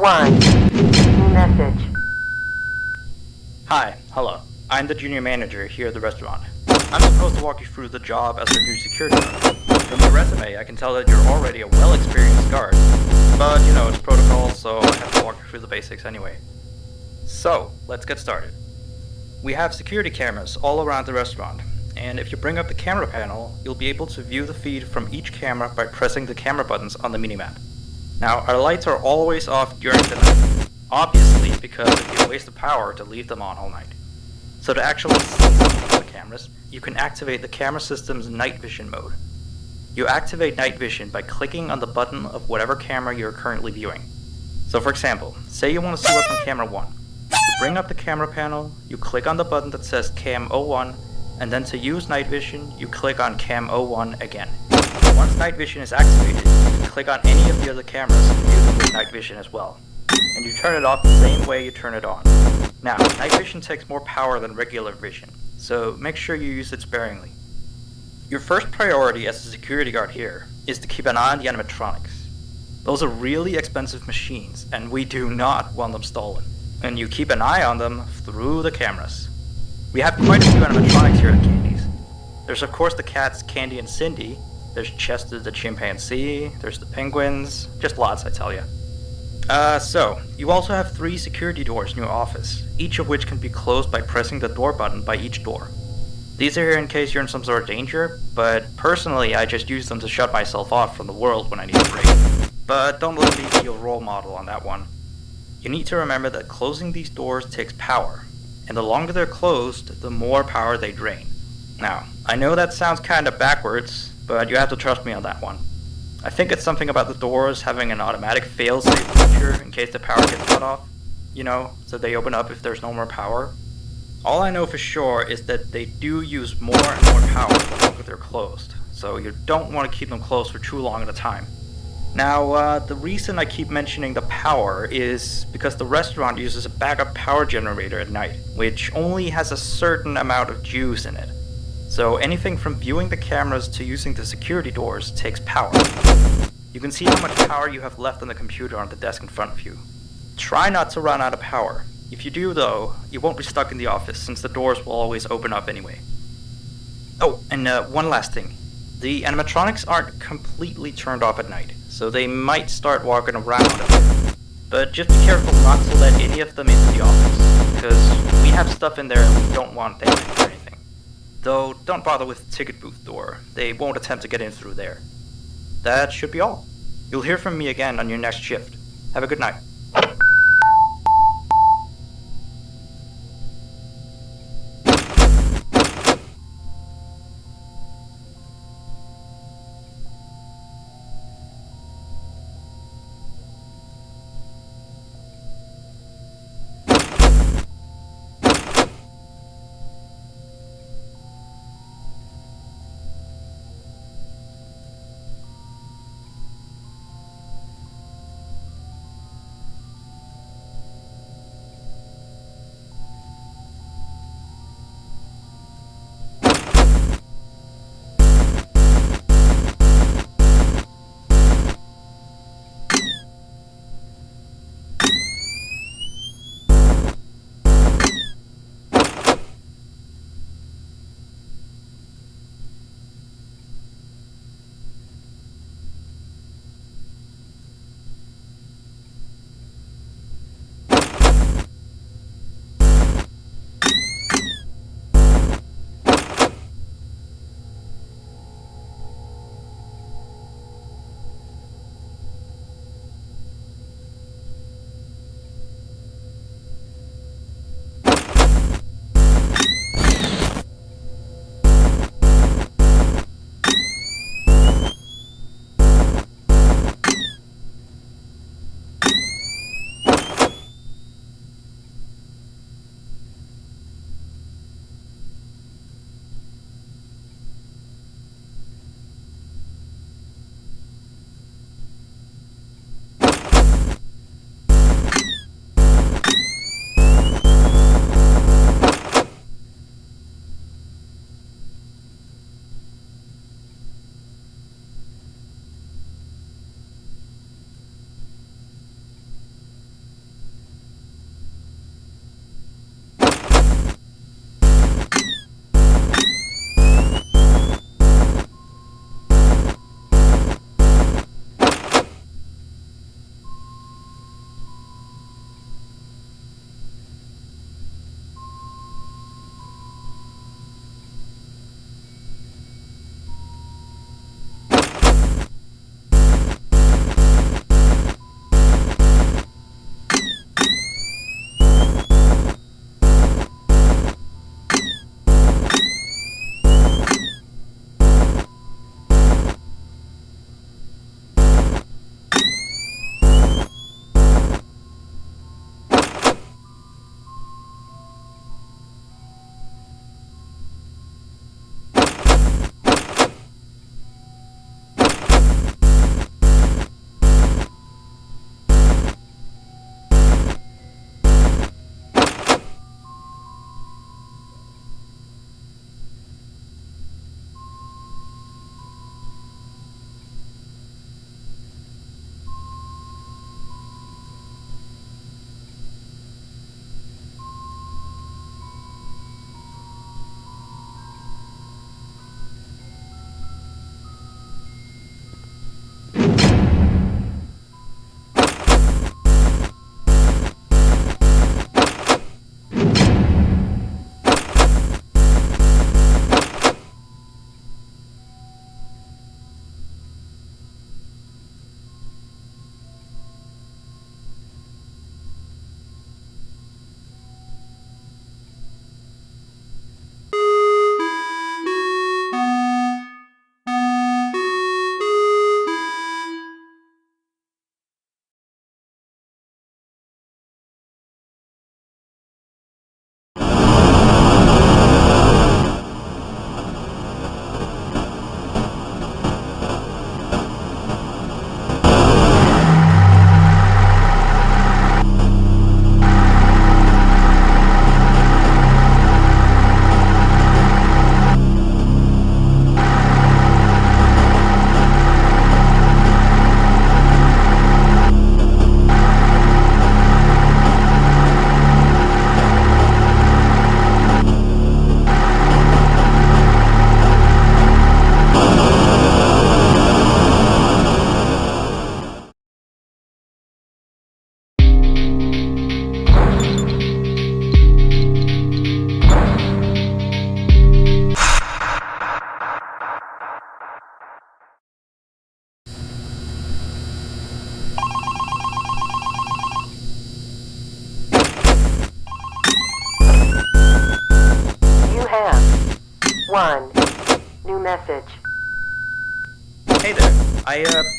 1. New message. Hi, hello. I'm the junior manager here at the restaurant. I'm supposed to walk you through the job as a new security guard. From your resume, I can tell that you're already a well-experienced guard. But, it's protocol, so I have to walk you through the basics anyway. So, let's get started. We have security cameras all around the restaurant, and if you bring up the camera panel, you'll be able to view the feed from each camera by pressing the camera buttons on the minimap. Now, our lights are always off during the night, obviously because it'd be a waste of power to leave them on all night. So to actually see something on the cameras, you can activate the camera system's night vision mode. You activate night vision by clicking on the button of whatever camera you're currently viewing. So for example, say you want to see what's on camera 1. You bring up the camera panel, you click on the button that says Cam 01, and then to use night vision, you click on Cam 01 again. Once night vision is activated, you can click on any of the other cameras and view them with night vision as well. And you turn it off the same way you turn it on. Now, night vision takes more power than regular vision, so make sure you use it sparingly. Your first priority as a security guard here is to keep an eye on the animatronics. Those are really expensive machines, and we do not want them stolen. And you keep an eye on them through the cameras. We have quite a few animatronics here at Candy's. There's of course the cats Candy and Cindy, there's Chester the chimpanzee, there's the penguins, just lots I tell you. So, you also have 3 security doors in your office, each of which can be closed by pressing the door button by each door. These are here in case you're in some sort of danger, but personally I just use them to shut myself off from the world when I need a break. But don't let me be your role model on that one. You need to remember that closing these doors takes power, and the longer they're closed, the more power they drain. Now, I know that sounds kinda backwards, but you have to trust me on that one. I think it's something about the doors having an automatic fail-safe feature in case the power gets cut off, so they open up if there's no more power. All I know for sure is that they do use more and more power the longer they're closed, so you don't want to keep them closed for too long at a time. Now, the reason I keep mentioning the power is because the restaurant uses a backup power generator at night, which only has a certain amount of juice in it. So anything from viewing the cameras to using the security doors takes power. You can see how much power you have left on the computer on the desk in front of you. Try not to run out of power. If you do though, you won't be stuck in the office since the doors will always open up anyway. Oh, and one last thing. The animatronics aren't completely turned off at night, so they might start walking around a bit. But just be careful not to let any of them into the office, because we have stuff in there and we don't want damage or anything. Though, don't bother with the ticket booth door. They won't attempt to get in through there. That should be all. You'll hear from me again on your next shift. Have a good night.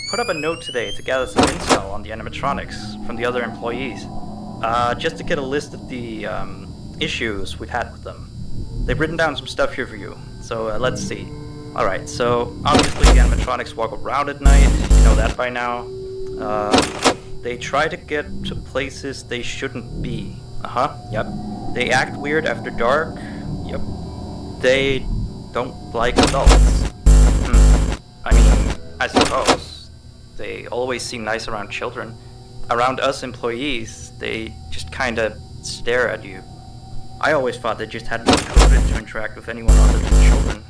put up a note today to gather some intel on the animatronics from the other employees. Just to get a list of the issues we've had with them. They've written down some stuff here for you, so let's see. Alright, so obviously the animatronics walk around at night, you know that by now. They try to get to places they shouldn't be. Yep. They act weird after dark. Yep. They don't like adults. I mean, I suppose. They always seem nice around children. Around us employees, they just kinda stare at you. I always thought they just hadn't been coded to interact with anyone other than children.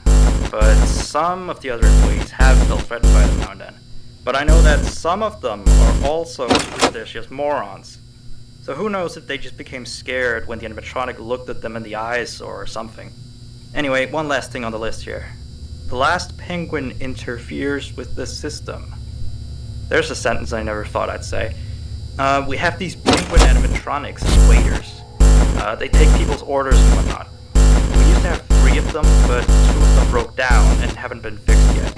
But some of the other employees have felt threatened by them now and then. But I know that some of them are also superstitious morons. So who knows if they just became scared when the animatronic looked at them in the eyes or something. Anyway, one last thing on the list here. The last penguin interferes with the system. There's a sentence I never thought I'd say. We have these penguin animatronics as waiters. They take people's orders and whatnot. We used to have 3 of them, but 2 of them broke down and haven't been fixed yet.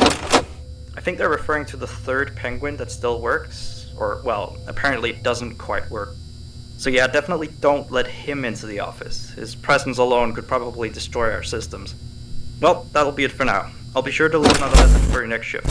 I think they're referring to the 3rd penguin that still works, or, well, apparently it doesn't quite work. So yeah, definitely don't let him into the office. His presence alone could probably destroy our systems. Well, that'll be it for now. I'll be sure to leave another message for your next shift.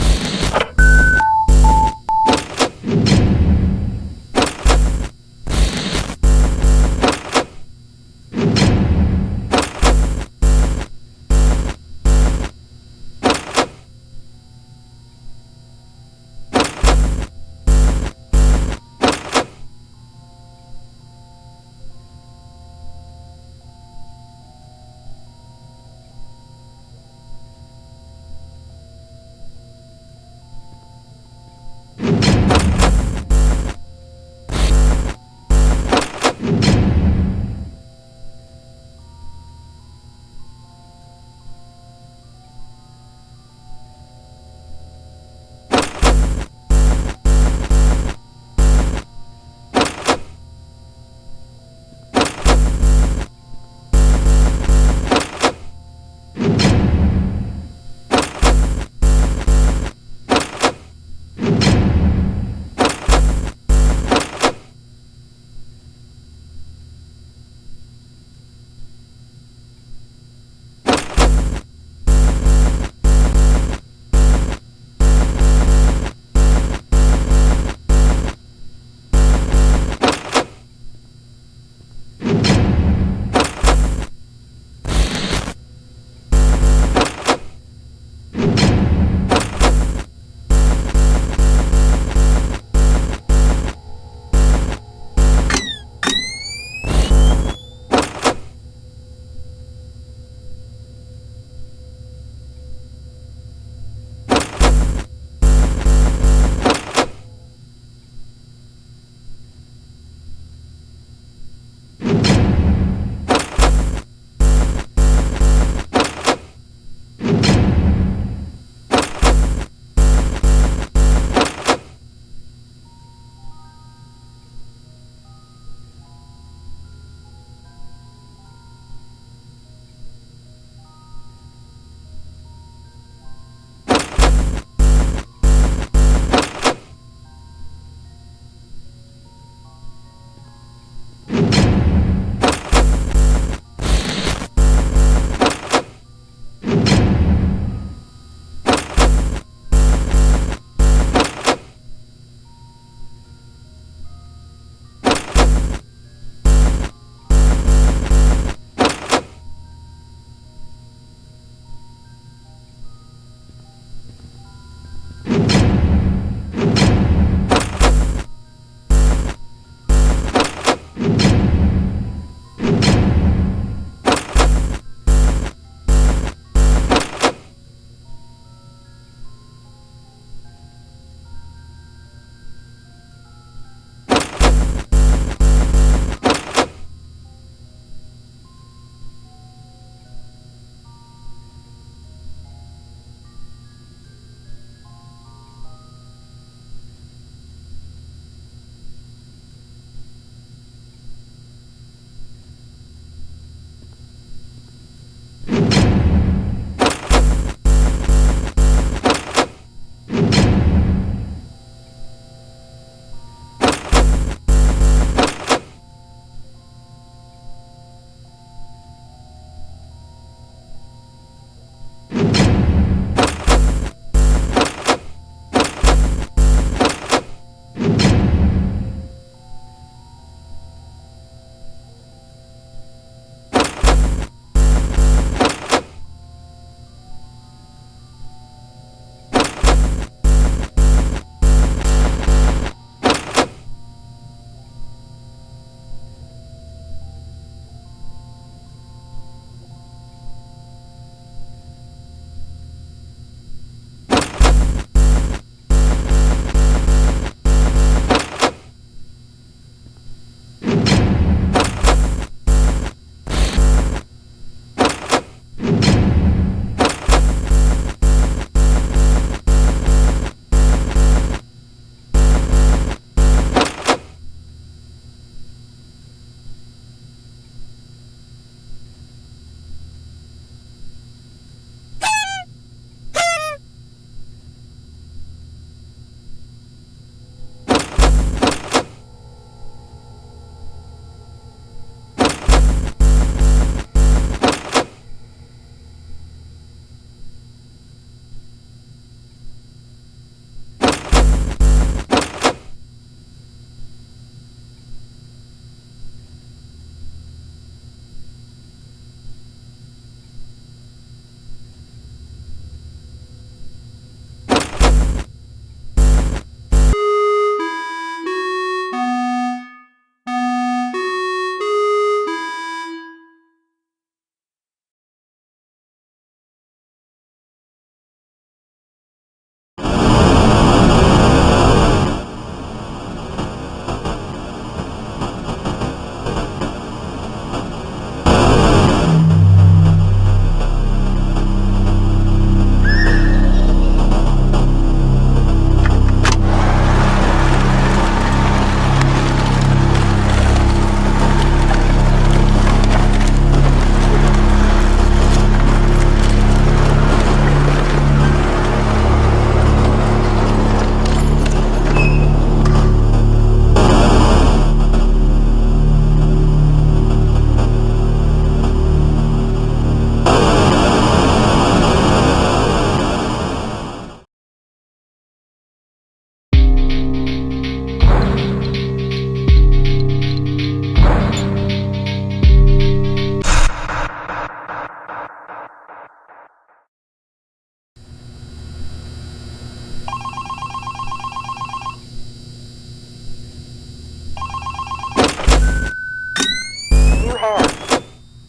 have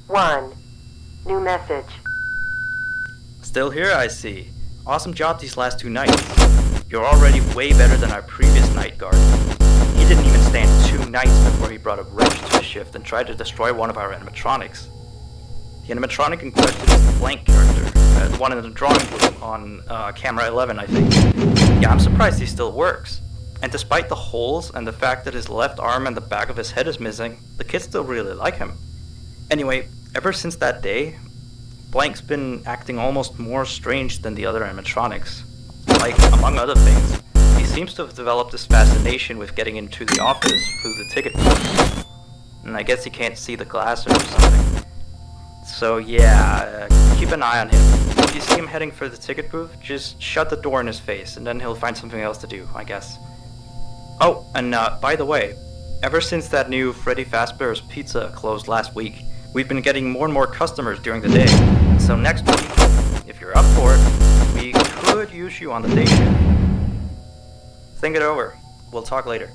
1 new message. Still here, I see. Awesome job these last 2 nights. You're already way better than our previous night guard. He didn't even stand 2 nights before he brought a wrench to the shift and tried to destroy one of our animatronics. The animatronic in question is the Blank character, the one in the drawing book on camera 11, I think. Yeah, I'm surprised he still works. And despite the holes and the fact that his left arm and the back of his head is missing, the kids still really like him. Anyway, ever since that day, Blank's been acting almost more strange than the other animatronics. Like, among other things, he seems to have developed this fascination with getting into the office through the ticket booth. And I guess he can't see the glass or something. So yeah, keep an eye on him. If you see him heading for the ticket booth, just shut the door in his face, and then he'll find something else to do, I guess. Oh, and by the way, ever since that new Freddy Fazbear's Pizza closed last week, we've been getting more and more customers during the day. So next week, if you're up for it, we could use you on the day shift. Think it over. We'll talk later.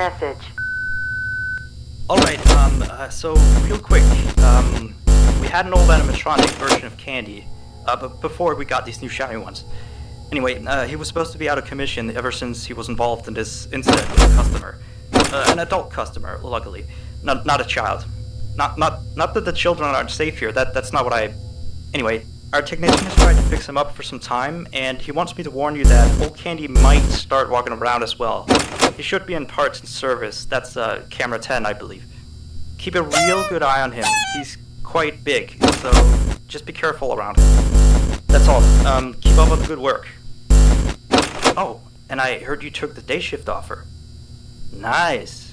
message. Alright, so real quick, we had an old animatronic version of Candy, but before we got these new shiny ones. Anyway, he was supposed to be out of commission ever since he was involved in this incident with a customer. An adult customer, luckily. Not a child. Not that the children aren't safe here, that's not what I... Anyway, our technician has tried to fix him up for some time, and he wants me to warn you that old Candy might start walking around as well. He should be in parts and service. That's camera 10, I believe. Keep a real good eye on him. He's quite big, so just be careful around him. That's all. Keep up with the good work. Oh, and I heard you took the day shift offer. Nice.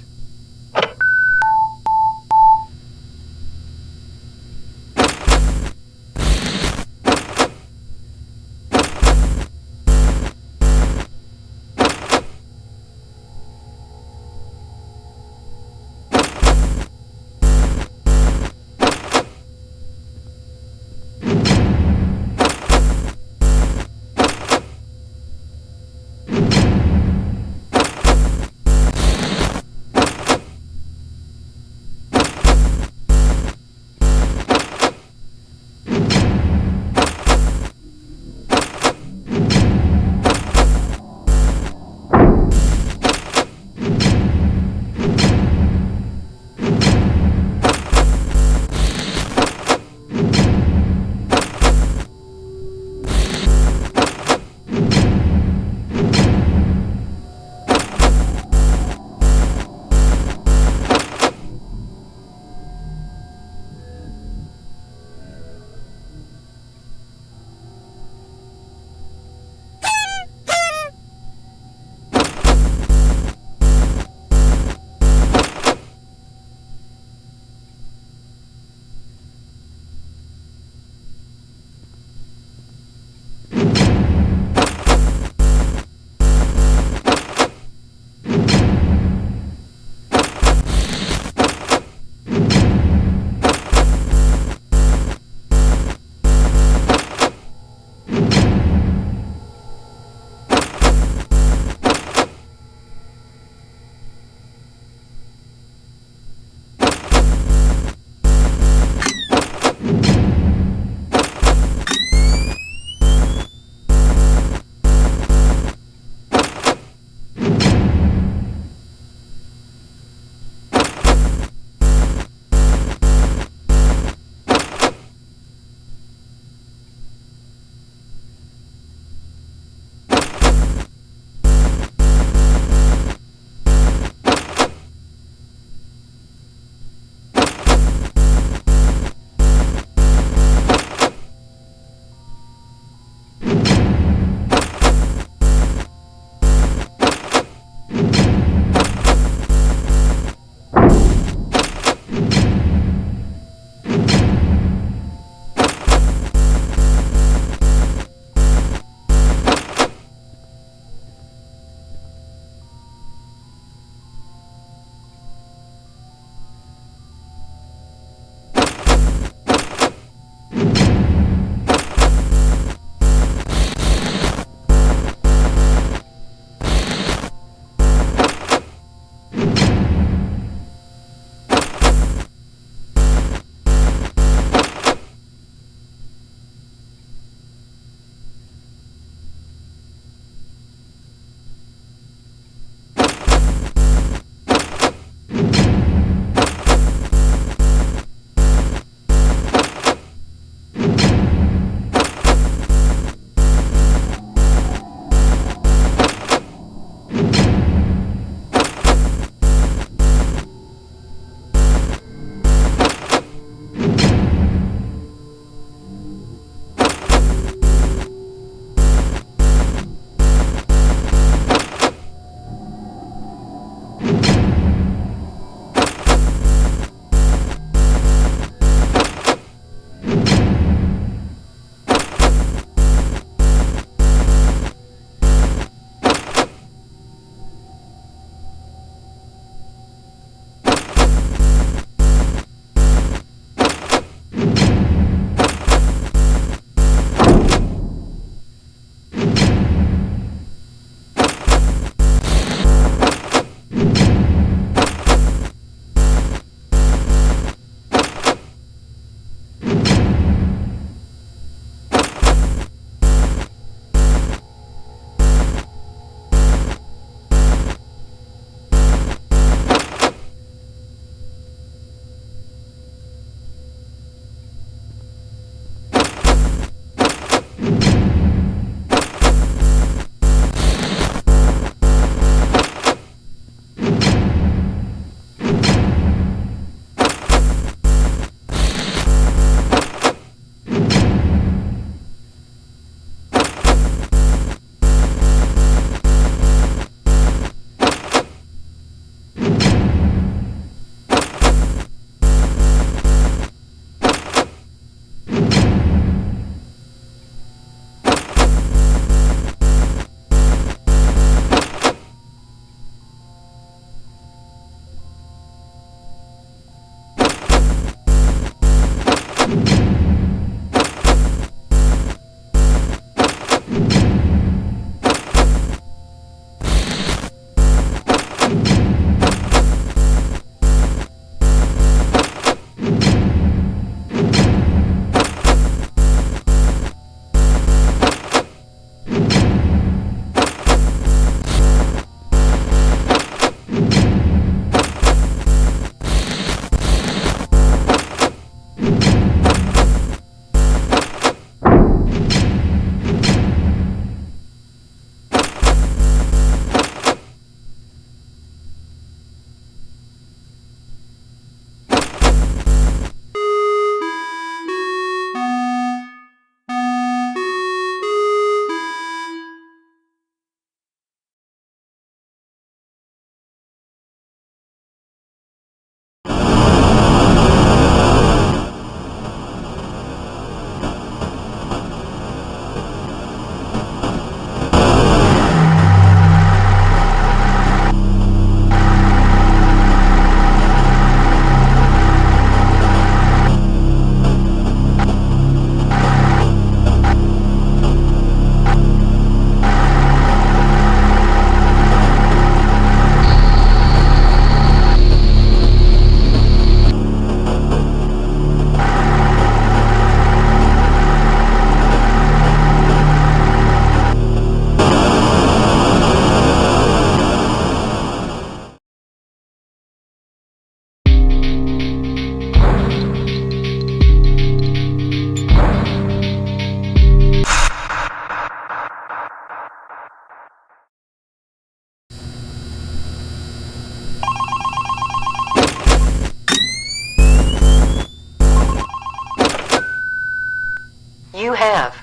You have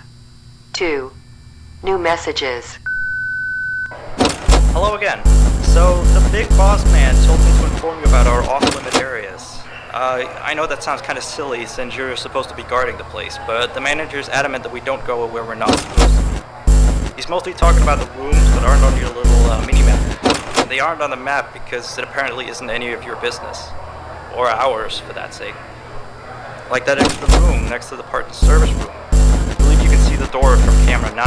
2 new messages. Hello again. So, the big boss man told me to inform you about our off-limit areas. I know that sounds kind of silly since you're supposed to be guarding the place, but the manager's adamant that we don't go where we're not supposed to be. He's mostly talking about the rooms that aren't on your little mini-map. They aren't on the map because it apparently isn't any of your business. Or ours, for that sake. Like that extra room next to the parts and service room. I believe you can see the door from camera 9.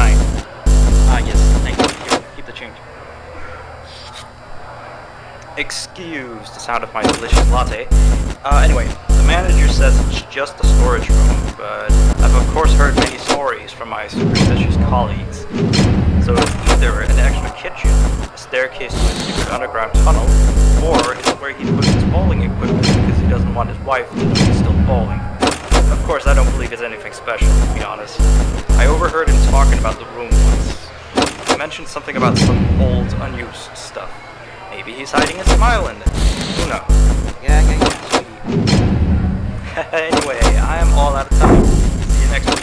Yes, thank you. Here, keep the change. Excuse the sound of my delicious latte. Anyway, the manager says it's just a storage room, but I've of course heard many stories from my superstitious colleagues. So it's either an extra kitchen, a staircase to a secret underground tunnel, or it's where he puts his bowling equipment because he doesn't want his wife to know he's still bowling. Of course, I don't believe it's anything special, to be honest. I overheard him talking about the room once. He mentioned something about some old, unused stuff. Maybe he's hiding a smile in it. Who knows? Yeah, sweetie. Anyway, I am all out of time. See you next week.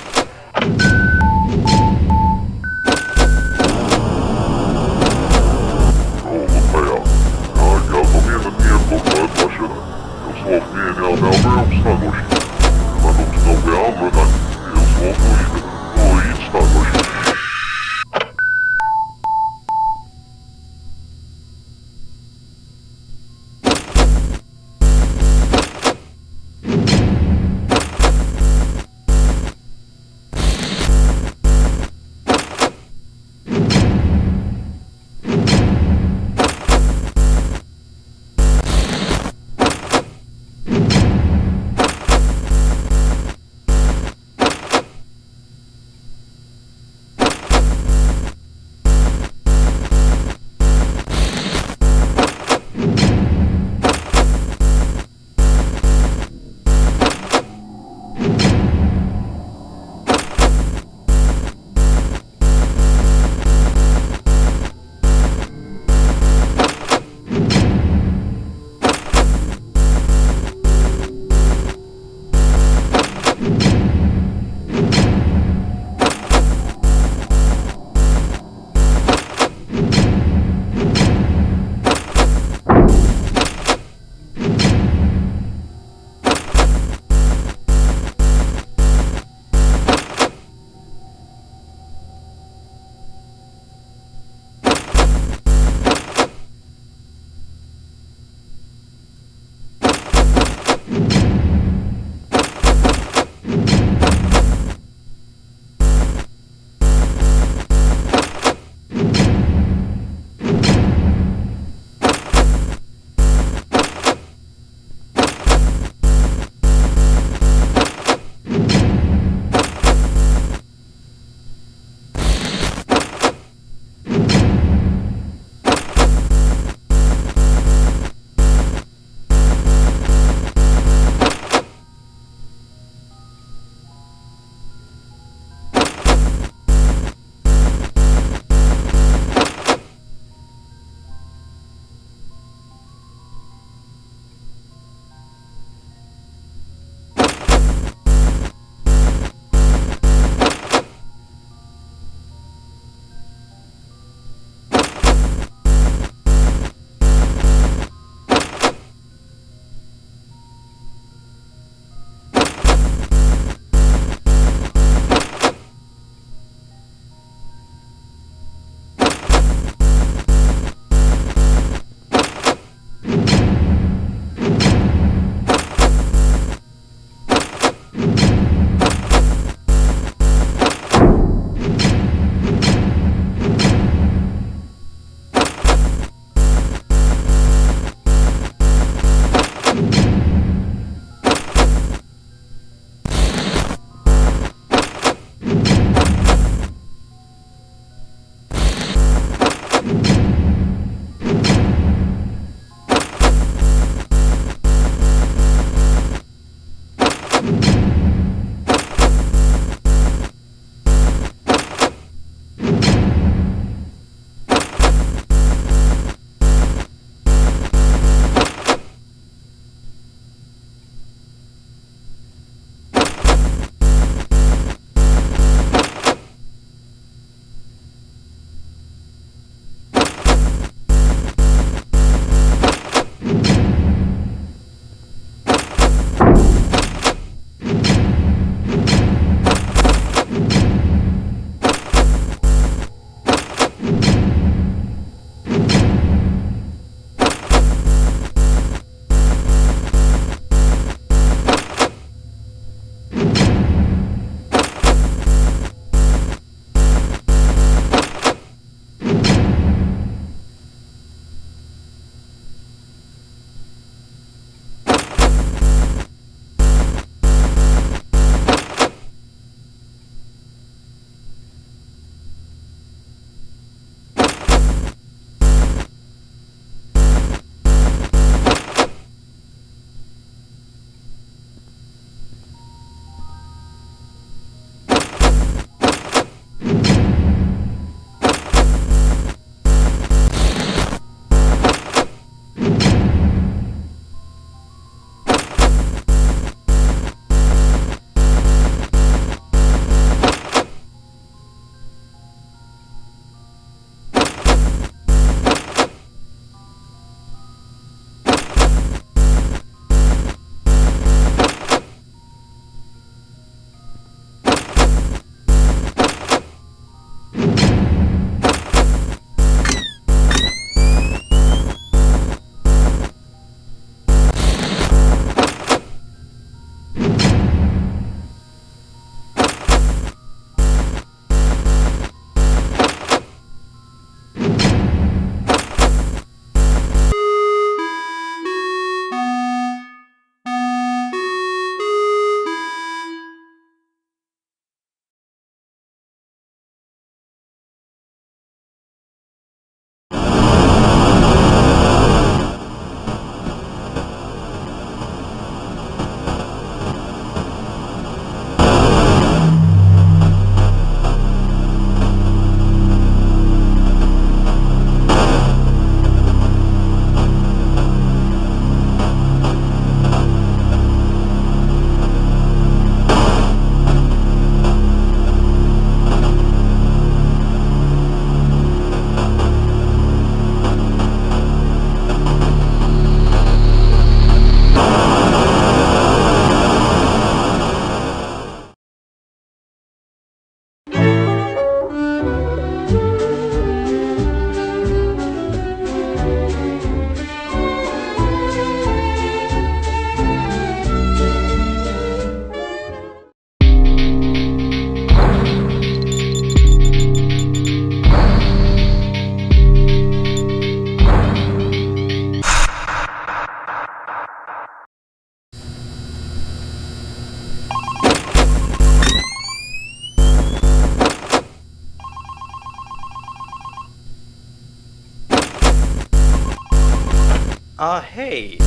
Hey,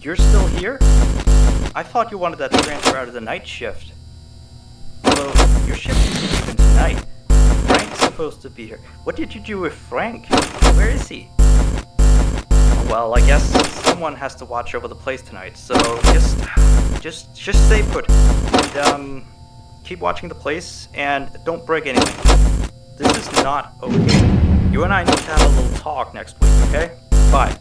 you're still here? I thought you wanted that transfer out of the night shift. Although, your shift isn't even tonight. Frank's supposed to be here. What did you do with Frank? Where is he? Well, I guess someone has to watch over the place tonight, so just stay put. And, keep watching the place, and don't break anything. This is not okay. You and I need to have a little talk next week, okay? Bye.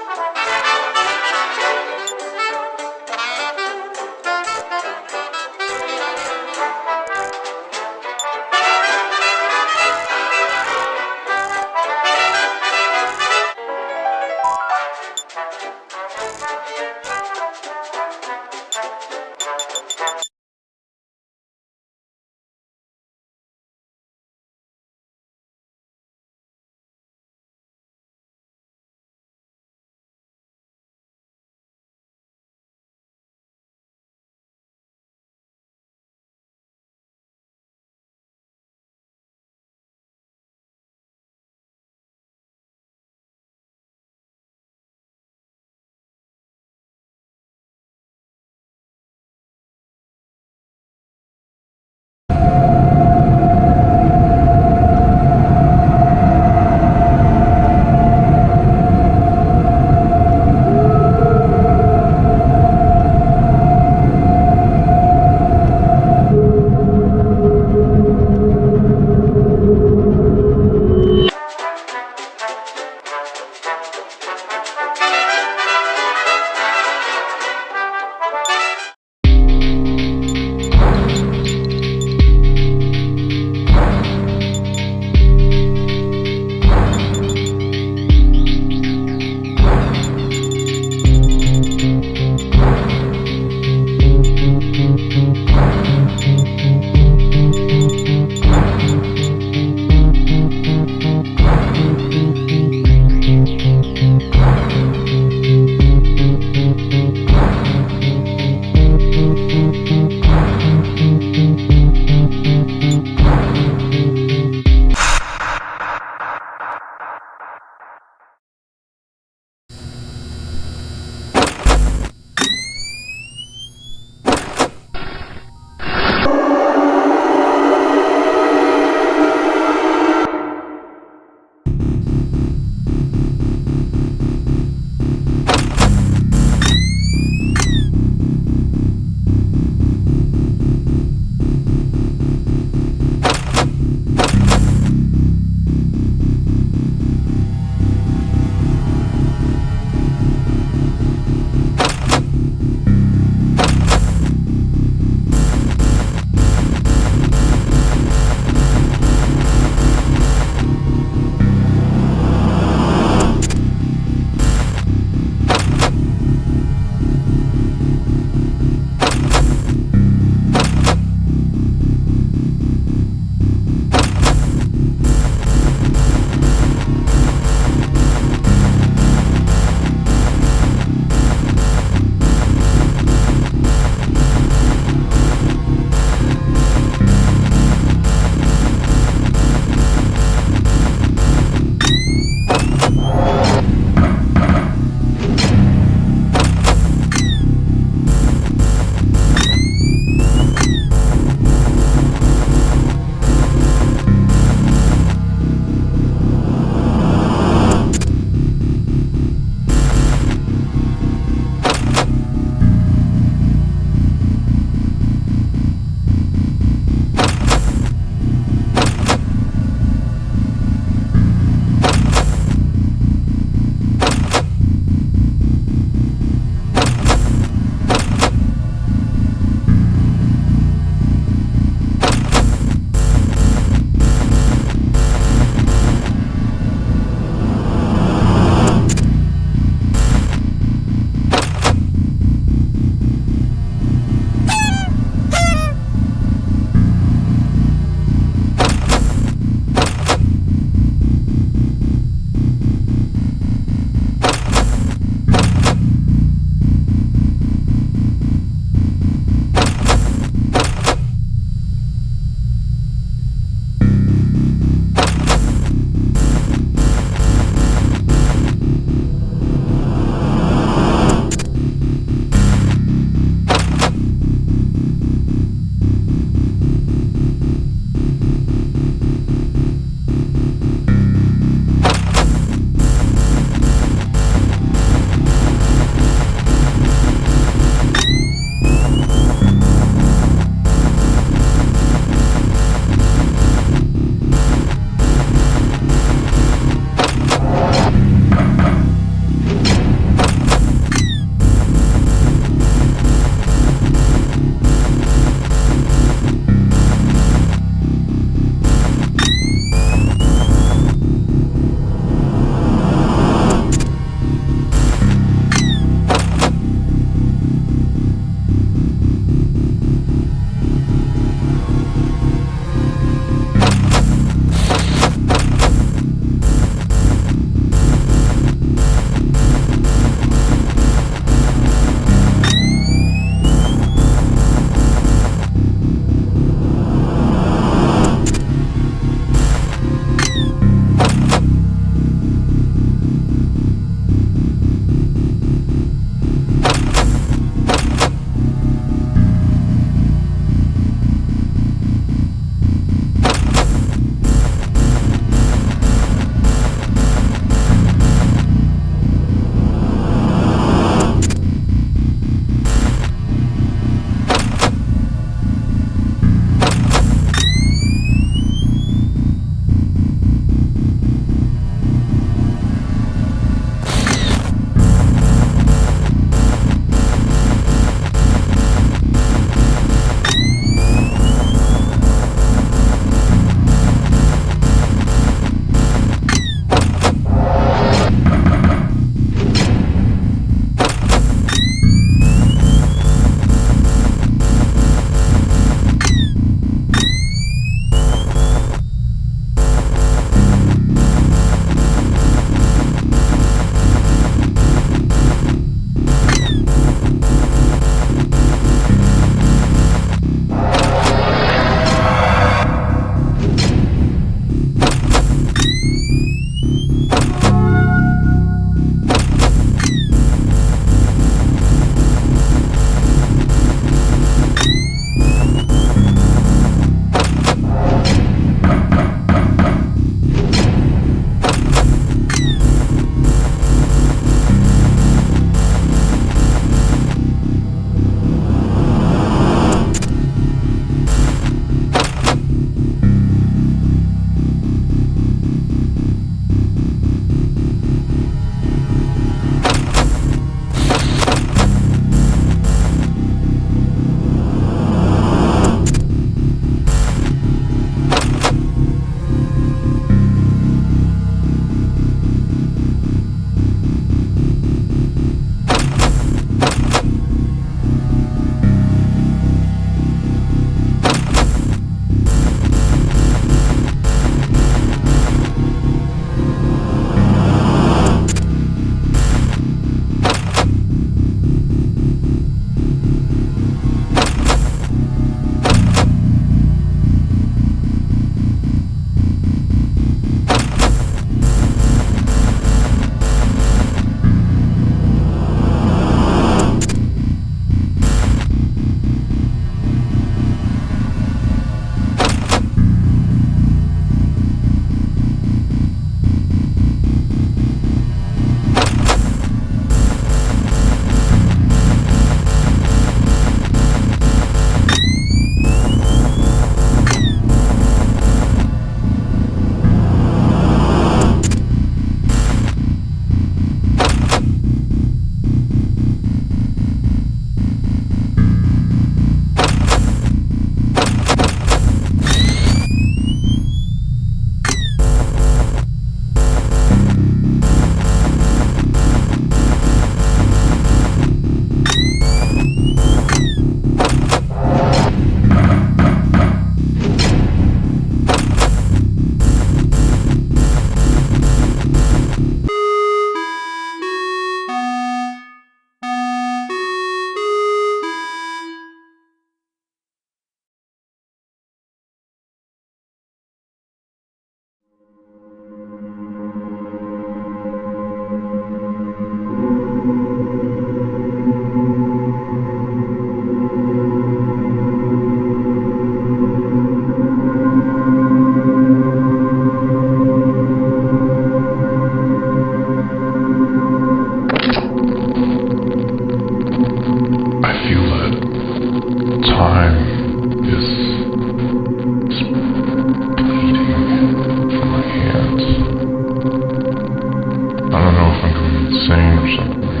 something to me.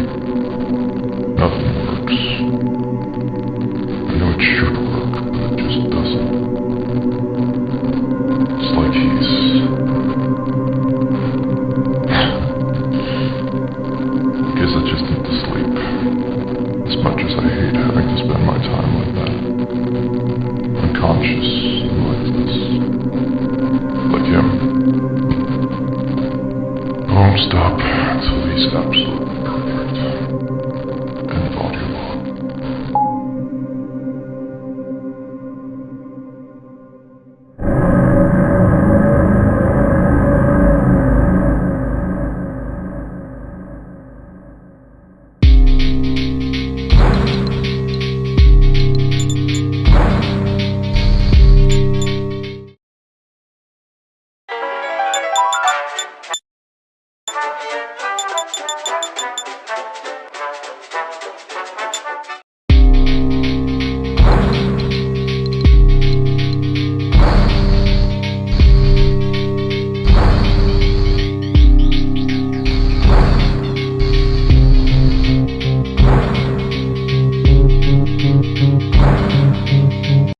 Nothing works. I know it should work, but it just doesn't. It's like I guess I just need to sleep. As much as I hate having to spend my time like that. Unconscious and lifeless. Like him. I won't stop until he's absolutely perfect. End of audio log.